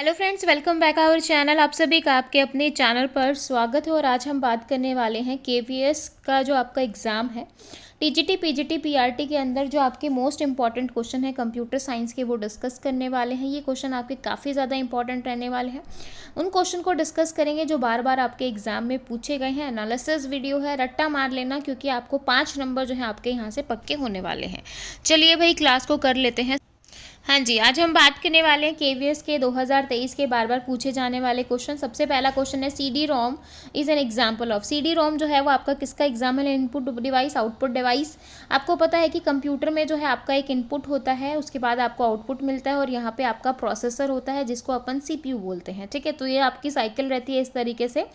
Hello friends, welcome back our channel. आप सभी का आपके अपने चैनल पर स्वागत है। और आज हम बात करने वाले हैं केवीएस का जो आपका एग्ज़ाम है, टीजीटी पीजीटी पीआरटी के अंदर जो आपके मोस्ट इंपॉर्टेंट क्वेश्चन है कंप्यूटर साइंस के, वो डिस्कस करने वाले हैं। ये क्वेश्चन आपके काफ़ी ज़्यादा इंपॉर्टेंट रहने वाले हैं। उन क्वेश्चन को डिस्कस करेंगे जो बार बार आपके एग्जाम में पूछे गए हैं। एनालिसिस वीडियो है, रट्टा मार लेना क्योंकि आपको 5 नंबर जो है आपके यहाँ से पक्के होने वाले हैं। चलिए भाई, क्लास को कर लेते हैं। हाँ जी, आज हम बात करने वाले हैं केवीएस के 2023 के बार बार पूछे जाने वाले क्वेश्चन। सबसे पहला क्वेश्चन है, CD ROM is an example of. CD ROM जो है वो आपका किसका एग्जाम्पल है? Input device, output device. आपको पता है कि कंप्यूटर में जो है आपका एक इनपुट होता है, उसके बाद आपको आउटपुट मिलता है और यहाँ पे आपका प्रोसेसर होता है जिसको अपन सीपीयू बोलते हैं। ठीक है, तो ये आपकी साइकिल रहती है इस तरीके से।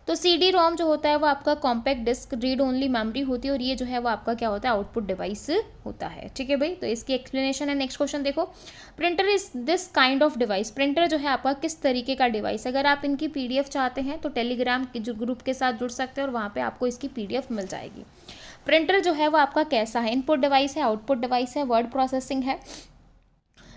तो सीडी रोम जो होता है वो आपका compact disc read only memory होती है और ये जो है वो आपका क्या होता है? आउटपुट डिवाइस होता है। ठीक है भाई, तो इसकी एक्सप्लेनेशन है। नेक्स्ट क्वेश्चन देखो, printer is this kind of device. Printer जो है आपका किस तरीके का डिवाइस? अगर आप इनकी पीडीएफ चाहते हैं तो टेलीग्राम के जो ग्रुप के साथ जुड़ सकते हैं और वहाँ पे आपको इसकी पीडीएफ मिल जाएगी। प्रिंटर जो है वो आपका कैसा है? इनपुट डिवाइस है, आउटपुट डिवाइस है, वर्ड प्रोसेसिंग है?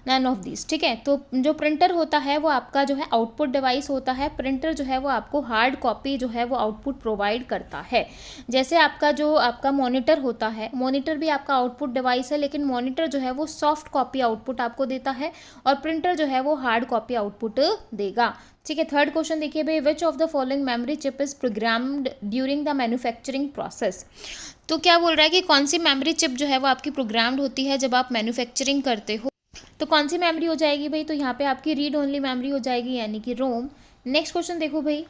None of this. ठीक है, तो जो प्रिंटर होता है वो आपका जो है आउटपुट डिवाइस होता है। प्रिंटर जो है वो आपको हार्ड कॉपी जो है वो आउटपुट प्रोवाइड करता है। जैसे आपका जो आपका मॉनिटर होता है, मॉनिटर भी आपका आउटपुट डिवाइस है, लेकिन मॉनिटर जो है वो सॉफ्ट कॉपी आउटपुट आपको देता है और प्रिंटर जो है वो हार्ड कॉपी आउटपुट देगा। ठीक है, थर्ड क्वेश्चन देखिए भाई, which of the following memory chip is programmed during the manufacturing process. तो क्या बोल रहा है कि कौन सी मेमोरी चिप जो है वो आपकी प्रोग्राम्ड होती है जब आप मैन्युफैक्चरिंग करते हो? तो कौन सी मेमोरी हो जाएगी भाई? तो यहाँ पे आपकी रीड ओनली मेमोरी हो जाएगी, यानी कि रोम। नेक्स्ट क्वेश्चन देखो भाई,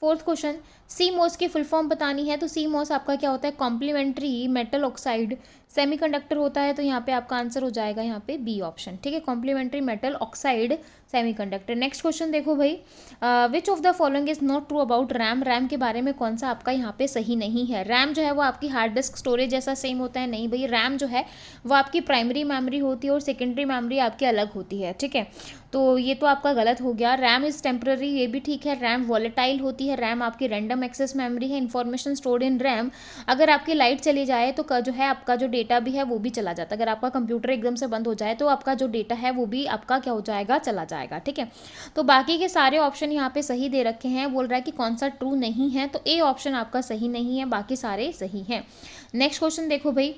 फोर्थ क्वेश्चन, सी मॉस की फुल फॉर्म बतानी है। तो सी मॉस आपका क्या होता है? कॉम्प्लीमेंट्री मेटल ऑक्साइड सेमीकंडक्टर होता है। तो यहाँ पे आपका आंसर हो जाएगा यहाँ पे बी ऑप्शन। ठीक है, complementary metal oxide semiconductor. Next question देखो भाई, which of the following is not true about RAM. RAM के बारे में कौन सा आपका यहाँ पे सही नहीं है? रैम जो है वो आपकी हार्ड डिस्क स्टोरेज जैसा सेम होता है? नहीं भाई, रैम जो है वो आपकी प्राइमरी मेमोरी होती है और सेकेंडरी मेमोरी आपकी अलग होती है। ठीक है, तो ये तो आपका गलत हो गया। रैम इज़ टेम्पररी, ये भी ठीक है। रैम वॉलेटाइल होती है। रैम आपकी रैंडम एक्सेस मेमोरी है। Information stored in RAM. अगर आपकी लाइट चली जाए तो जो है आपका जो डेटा भी है वो भी चला जाता है। अगर आपका कंप्यूटर एकदम से बंद हो जाए तो आपका जो डेटा है वो भी आपका क्या हो जाएगा? चला जाएगा। ठीक है, तो बाकी के सारे ऑप्शन यहाँ पे सही दे रखे हैं। बोल रहा है कि कौन सा ट्रू नहीं है, तो ए ऑप्शन आपका सही नहीं है, बाकी सारे सही हैं। नेक्स्ट क्वेश्चन देखो भाई,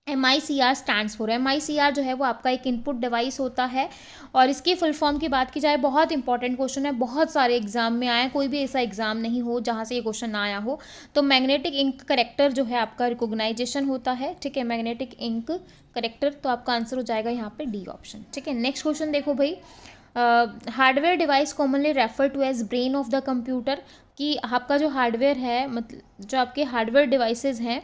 MICR स्टैंड्स फॉर। MICR जो है वो आपका एक इनपुट डिवाइस होता है और इसकी फुल फॉर्म की बात की जाए, बहुत इंपॉर्टेंट क्वेश्चन है, बहुत सारे एग्जाम में आया, कोई भी ऐसा एग्जाम नहीं हो जहाँ से ये क्वेश्चन ना आया हो। तो मैग्नेटिक इंक करेक्टर जो है आपका रिकॉग्नाइजेशन होता है। ठीक है, मैग्नेटिक इंक करेक्टर, तो आपका आंसर हो जाएगा यहाँ पे डी ऑप्शन। ठीक है, नेक्स्ट क्वेश्चन देखो भाई, hardware device commonly refer to as brain of the computer. कि आपका जो हार्डवेयर है, मतलब जो आपके हार्डवेयर डिवाइसेस हैं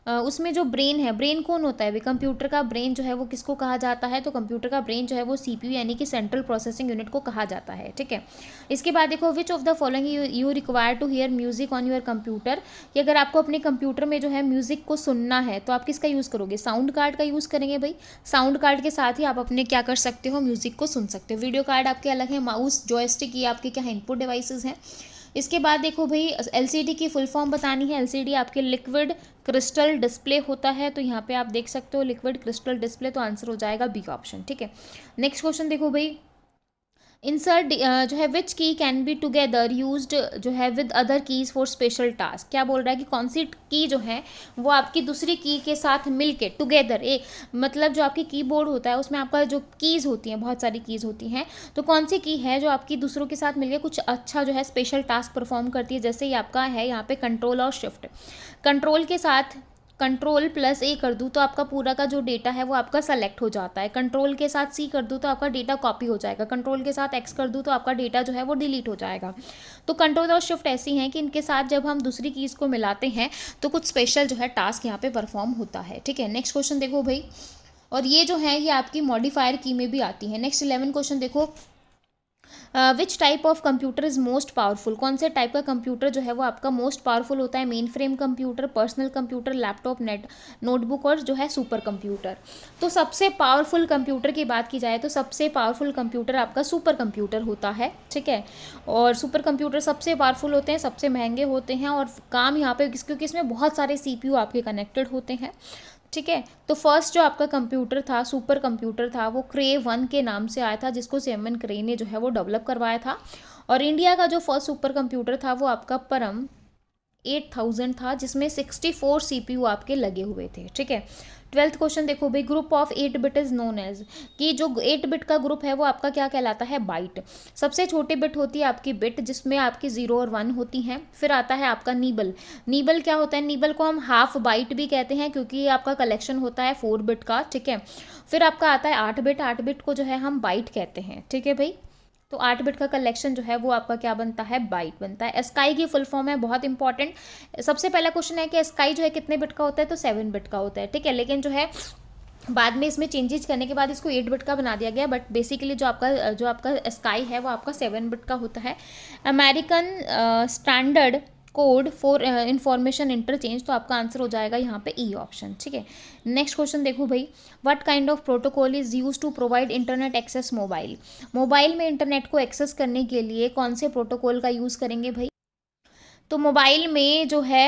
उसमें जो ब्रेन है, ब्रेन कौन होता है? कंप्यूटर का ब्रेन जो है वो किसको कहा जाता है? तो कंप्यूटर का ब्रेन जो है वो सीपीयू यानी कि सेंट्रल प्रोसेसिंग यूनिट को कहा जाता है। ठीक है, इसके बाद देखो, which of the following you require to hear music on your computer. कि अगर आपको अपने कंप्यूटर में जो है म्यूजिक को सुनना है तो आप किसका यूज़ करोगे? साउंड कार्ड का यूज़ करेंगे भाई। साउंड कार्ड के साथ ही आप अपने क्या कर सकते हो? म्यूजिक को सुन सकते हो। वीडियो कार्ड आपके अलग है, माउस जॉयस्टिक ये आपके क्या है? इनपुट डिवाइसेस हैं। इसके बाद देखो भाई, एलसीडी की फुल फॉर्म बतानी है। एलसीडी आपके लिक्विड क्रिस्टल डिस्प्ले होता है। तो यहाँ पे आप देख सकते हो लिक्विड क्रिस्टल डिस्प्ले, तो आंसर हो जाएगा बी ऑप्शन। ठीक है, नेक्स्ट क्वेश्चन देखो भाई, इंसर्ट जो है विच की कैन बी टुगेदर यूज्ड जो है with other keys for special task. क्या बोल रहा है कि कौन सी की जो है वो आपकी दूसरी की के साथ मिलके टुगेदर, एक मतलब जो आपकी कीबोर्ड होता है उसमें आपका जो कीज़ होती हैं, बहुत सारी कीज़ होती हैं, तो कौन सी की है जो आपकी दूसरों के साथ मिलके कुछ अच्छा जो है स्पेशल टास्क परफॉर्म करती है? जैसे ये आपका है यहाँ पे कंट्रोल और शिफ्ट। कंट्रोल के साथ कंट्रोल प्लस ए कर दूँ तो आपका पूरा का जो डेटा है वो आपका सेलेक्ट हो जाता है। कंट्रोल के साथ सी कर दूँ तो आपका डेटा कॉपी हो जाएगा। कंट्रोल के साथ एक्स कर दूँ तो आपका डेटा जो है वो डिलीट हो जाएगा। तो कंट्रोल और शिफ्ट ऐसी हैं कि इनके साथ जब हम दूसरी कीज़ को मिलाते हैं तो कुछ स्पेशल जो है टास्क यहाँ पे परफॉर्म होता है। ठीक है, नेक्स्ट क्वेश्चन देखो भाई, और ये जो है ये आपकी मॉडिफायर की में भी आती है। नेक्स्ट 11 क्वेश्चन देखो, which type of computer is most powerful. कौन से टाइप का कंप्यूटर जो है वो आपका मोस्ट पावरफुल होता है? Main frame computer, personal computer, laptop, notebook और जो है सुपर कंप्यूटर। तो सबसे पावरफुल कंप्यूटर की बात की जाए तो सबसे पावरफुल कंप्यूटर आपका सुपर कंप्यूटर होता है। ठीक है, और सुपर कंप्यूटर सबसे पावरफुल होते हैं, सबसे महंगे होते हैं और काम यहाँ पे क्योंकि इसमें बहुत सारे सीपीयू आपके कनेक्टेड होते हैं। ठीक है। तो फर्स्ट जो आपका कंप्यूटर था, सुपर कंप्यूटर था, वो क्रे 1 के नाम से आया था, जिसको सीएमएन क्रे ने जो है वो डेवलप करवाया था। और इंडिया का जो फर्स्ट सुपर कंप्यूटर था वो आपका परम 8000 था, जिसमें 64 सीपीयू आपके लगे हुए थे। ठीक है। 12th क्वेश्चन देखो भाई, group of 8 bit is known as, कि जो 8 बिट का ग्रुप है वो आपका क्या कहलाता है, बाइट। सबसे छोटी बिट होती है आपकी बिट, जिसमें आपकी 0 और 1 होती हैं। फिर आता है आपका नीबल। नीबल क्या होता है, नीबल को हम हाफ बाइट भी कहते हैं, क्योंकि ये आपका कलेक्शन होता है 4 बिट का। ठीक है। फिर आपका आता है 8 बिट। 8 बिट को जो है हम बाइट कहते हैं। ठीक है भाई। तो 8 बिट का कलेक्शन जो है वो आपका क्या बनता है, बाइट बनता है। स्काई की फुल फॉर्म है, बहुत इंपॉर्टेंट। सबसे पहला क्वेश्चन है कि स्काई जो है कितने बिट का होता है, तो 7 बिट का होता है। ठीक है। लेकिन जो है बाद में इसमें चेंजेस करने के बाद इसको 8 बिट का बना दिया गया, बट बेसिकली जो आपका स्काई है वो आपका 7 बिट का होता है। American standard code for information interchange, तो आपका आंसर हो जाएगा यहाँ पे ई ऑप्शन। ठीक है। नेक्स्ट क्वेश्चन देखो भाई, what kind of protocol is use to provide internet access mobile. Mobile में इंटरनेट को एक्सेस करने के लिए कौन से प्रोटोकॉल का यूज़ करेंगे भाई। तो मोबाइल में जो है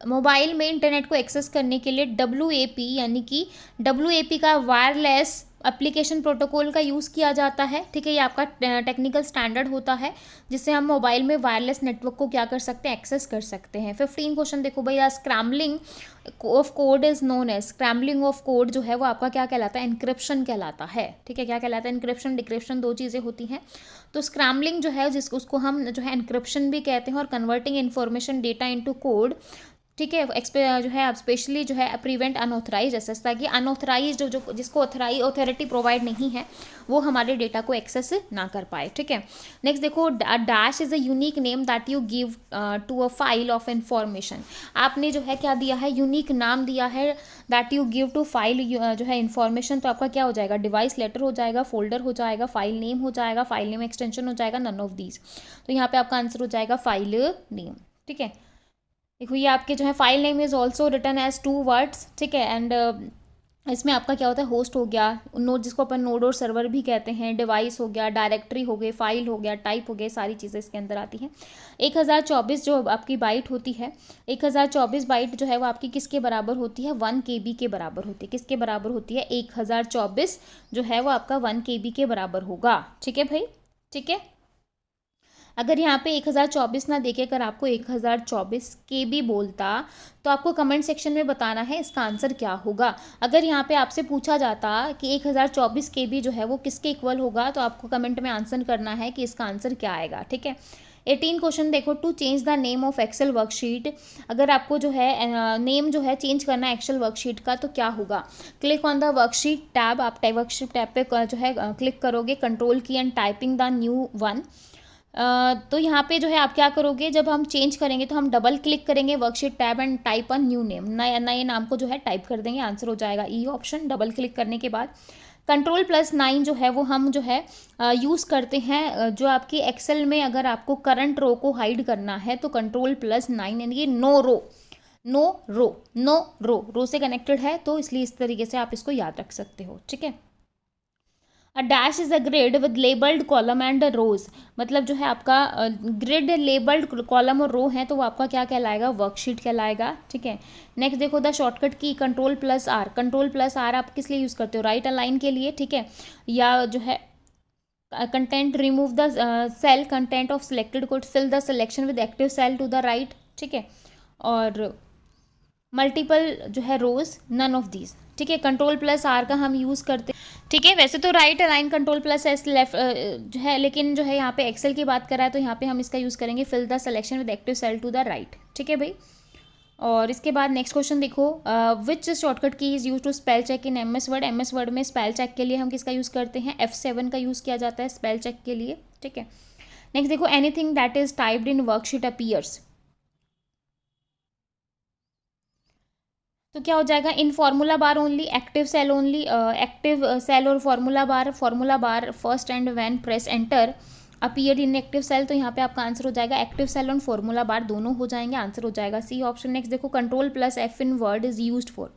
मोबाइल में इंटरनेट को एक्सेस करने के लिए WAP, यानी कि WAP का वायरलेस एप्लीकेशन प्रोटोकॉल का यूज़ किया जाता है। ठीक है। ये आपका टेक्निकल स्टैंडर्ड होता है, जिससे हम मोबाइल में वायरलेस नेटवर्क को क्या कर सकते हैं, एक्सेस कर सकते हैं। 15 क्वेश्चन देखो भैया, scrambling of code is known as, scrambling of code जो है वो आपका क्या कहलाता है, इनक्रिप्शन कहलाता है। ठीक है। क्या कहलाता है, इनक्रिप्शन डिक्रिप्शन, दो चीज़ें होती हैं। तो स्क्रैम्बलिंग जो है उसको हम जो है इनक्रिप्शन भी कहते हैं, और converting information data into code. ठीक है। जो है स्पेशली जो है प्रिवेंट अनऑथराइज एक्सेस, ताकि अनऑथराइज जो जिसको अथॉरिटी प्रोवाइड नहीं है वो हमारे डेटा को एक्सेस ना कर पाए। ठीक है। नेक्स्ट देखो, dash is a unique name that you give to a file of information. आपने जो है क्या दिया है, यूनिक नाम दिया है, that you give to file जो है इंफॉर्मेशन। तो आपका क्या हो जाएगा, डिवाइस लेटर हो जाएगा, फोल्डर हो जाएगा, फाइल नेम हो जाएगा, फाइल नेम एक्सटेंशन हो जाएगा, नन ऑफ दीज। तो यहाँ पे आपका आंसर हो जाएगा फाइल नेम। ठीक है। देखो ये आपके जो है file name is also written as 2 words. ठीक है। एंड इसमें आपका क्या होता है, होस्ट हो गया, नोड जिसको अपन नोड और सर्वर भी कहते हैं, डिवाइस हो गया, डायरेक्टरी हो गई, फाइल हो गया, टाइप हो गया, सारी चीज़ें इसके अंदर आती हैं। 1024 जो आपकी बाइट होती है, 1024 बाइट जो है वो आपकी किसके बराबर होती है, 1 KB के बराबर होती है। किसके बराबर होती है, 1024 जो है वो आपका 1 KB के बराबर होगा। ठीक है भाई। ठीक है। अगर यहाँ पे 1024 ना देके अगर आपको 1024 KB बोलता, तो आपको कमेंट सेक्शन में बताना है इसका आंसर क्या होगा। अगर यहाँ पे आपसे पूछा जाता कि 1024 KB जो है वो किसके इक्वल होगा, तो आपको कमेंट में आंसर करना है कि इसका आंसर क्या आएगा। ठीक है। 18 क्वेश्चन देखो, to change the name of Excel worksheet. अगर आपको जो है नेम जो है चेंज करना है एक्सेल वर्कशीट का, तो क्या होगा, click on the worksheet tab. आप वर्कशीट टैब पे जो है क्लिक करोगे, कंट्रोल की and typing the new one. तो यहाँ पे जो है आप क्या करोगे, जब हम चेंज करेंगे तो हम डबल क्लिक करेंगे worksheet tab and type a new name, नए नए नाम को जो है टाइप कर देंगे। आंसर हो जाएगा ई ऑप्शन, डबल क्लिक करने के बाद। कंट्रोल+9 जो है वो हम जो है यूज़ करते हैं जो आपकी एक्सेल में अगर आपको करंट रो को हाइड करना है, तो कंट्रोल+9, यानी कि नो रो, नो रो से कनेक्टेड है, तो इसलिए इस तरीके से आप इसको याद रख सकते हो। ठीक है। A dash is a grid with labelled column and rows, मतलब जो है आपका ग्रिड लेबल्ड कॉलम और रो है, तो वो आपका क्या कहलाएगा, वर्कशीट कहलाएगा। ठीक है। नेक्स्ट देखो, द शॉर्टकट की कंट्रोल+R। कंट्रोल+R आप किस लिए यूज़ करते हो, राइट अलाइन के लिए। ठीक है। या जो है content, remove the cell content of selected code, fill the selection with active cell to the right. ठीक है। और मल्टीपल जो है रोज, नन ऑफ दीज। ठीक है। कंट्रोल+R का हम यूज़ करते हैं। ठीक है। वैसे तो राइट अलाइन कंट्रोल+S लेफ्ट जो है, लेकिन जो है यहाँ पे एक्सेल की बात कर रहा है, तो यहाँ पे हम इसका यूज़ करेंगे fill the selection with active cell to the right. ठीक है भाई। और इसके बाद नेक्स्ट क्वेश्चन देखो, which shortcut key is use to spell check in MS word. MS word में स्पेल चेक के लिए हम किसका यूज़ करते हैं, F7 का यूज़ किया जाता है स्पेल चेक के लिए। ठीक है। नेक्स्ट देखो, anything that is typed in worksheet appears, तो क्या हो जाएगा, in formula bar only, active cell only, active cell और formula bar first and when press enter appear in active cell. तो यहाँ पे आपका आंसर हो जाएगा एक्टिव सेल और फार्मूला बार दोनों हो जाएंगे, आंसर हो जाएगा सी ऑप्शन। नेक्स्ट देखो, control in word is used for,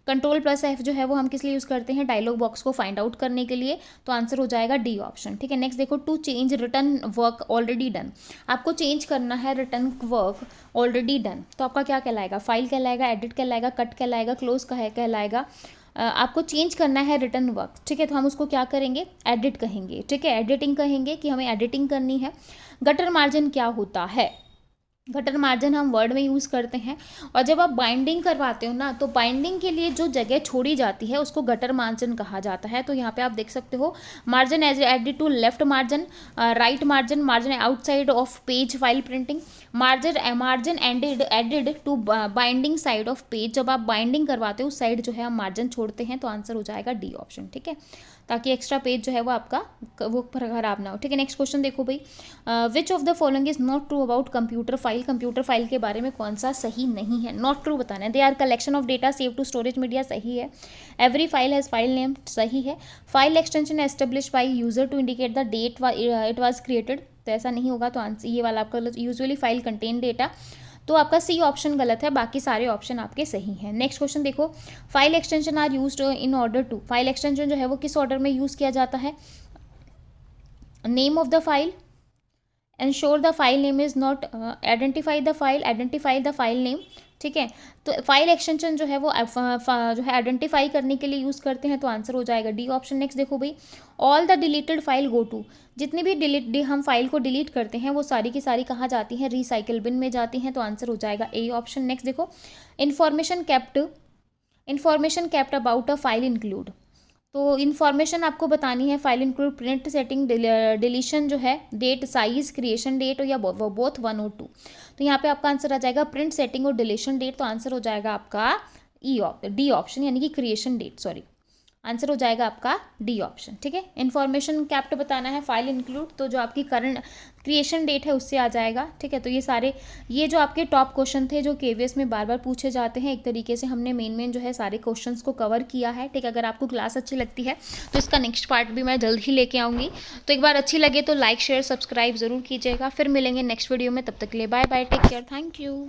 Ctrl+F जो है वो हम किस लिए यूज़ करते हैं, डायलॉग बॉक्स को फाइंड आउट करने के लिए, तो आंसर हो जाएगा डी ऑप्शन। ठीक है, नेक्स्ट देखो, to change return work already done, आपको चेंज करना है रिटर्न वर्क ऑलरेडी डन, तो आपका क्या कहलाएगा, फाइल कहलाएगा, एडिट कहलाएगा, कट कहलाएगा, क्लोज कहलाएगा। आपको चेंज करना है रिटर्न वर्क, ठीक है, तो हम उसको क्या करेंगे, एडिट कहेंगे। ठीक है, एडिटिंग कहेंगे कि हमें एडिटिंग करनी है। गटर मार्जिन क्या होता है, गटर मार्जिन हम वर्ड में यूज़ करते हैं, और जब आप बाइंडिंग करवाते हो ना, तो बाइंडिंग के लिए जो जगह छोड़ी जाती है उसको गटर मार्जिन कहा जाता है। तो यहाँ पे आप देख सकते हो, margin as added to left margin, right margin, margin outside of page file printing, margin added to binding side of page, जब आप बाइंडिंग करवाते हो उस साइड जो है हम मार्जिन छोड़ते हैं, तो आंसर हो जाएगा डी ऑप्शन। ठीक है, ताकि एक्स्ट्रा पेज जो है वो आपका वो खराब ना हो। ठीक है, नेक्स्ट क्वेश्चन देखो भाई, which of the following is not true about computer file, computer file के बारे में कौन सा सही नहीं है, नॉट ट्रू बताना है। They are collection of data save to storage media, सही है। Every file has file name, सही है। File extension establish by user to indicate the date it was created, तो ऐसा नहीं होगा, तो आंसर ये वाला आपका यूजुअली फाइल कंटेन डेटा, तो आपका सी ऑप्शन गलत है, बाकी सारे ऑप्शन आपके सही हैं। नेक्स्ट क्वेश्चन देखो, file extensions are used in order to, file extension जो है वो किस ऑर्डर में यूज़ किया जाता है, name of the file, ensure the file name is not, identify the file name. ठीक है, तो फाइल एक्सटेंशन जो है वो जो है आइडेंटिफाई करने के लिए यूज़ करते हैं, तो आंसर हो जाएगा डी ऑप्शन। नेक्स्ट देखो भाई, all the deleted file go to, जितनी भी हम फाइल को डिलीट करते हैं वो सारी की सारी कहाँ जाती हैं, रिसाइकिल बिन में जाती हैं, तो आंसर हो जाएगा ए ऑप्शन। नेक्स्ट देखो, information kept about a file include, तो इन्फॉर्मेशन आपको बतानी है, file include print setting, deletion जो है, डेट, साइज, क्रिएशन डेट, या बोथ 1 और 2, तो यहाँ पे आपका आंसर आ जाएगा प्रिंट सेटिंग और डिलीशन डेट, तो आंसर हो जाएगा आपका डी ऑप्शन, यानी कि क्रिएशन डेट, सॉरी, आंसर हो जाएगा आपका डी ऑप्शन। ठीक है, इन्फॉर्मेशन कैप्ट बताना है, फाइल इंक्लूड, तो जो आपकी करंट क्रिएशन डेट है उससे आ जाएगा। ठीक है, तो ये जो आपके टॉप क्वेश्चन थे जो केवीएस में बार बार पूछे जाते हैं, एक तरीके से हमने मेन जो है सारे क्वेश्चंस को कवर किया है। ठीक है, अगर आपको क्लास अच्छी लगती है तो इसका नेक्स्ट पार्ट भी मैं जल्द ही लेके आऊँगी, तो एक बार अच्छी लगे तो लाइक शेयर सब्सक्राइब ज़रूर कीजिएगा। फिर मिलेंगे नेक्स्ट वीडियो में, तब तक के लिए bye bye, take care, thank you.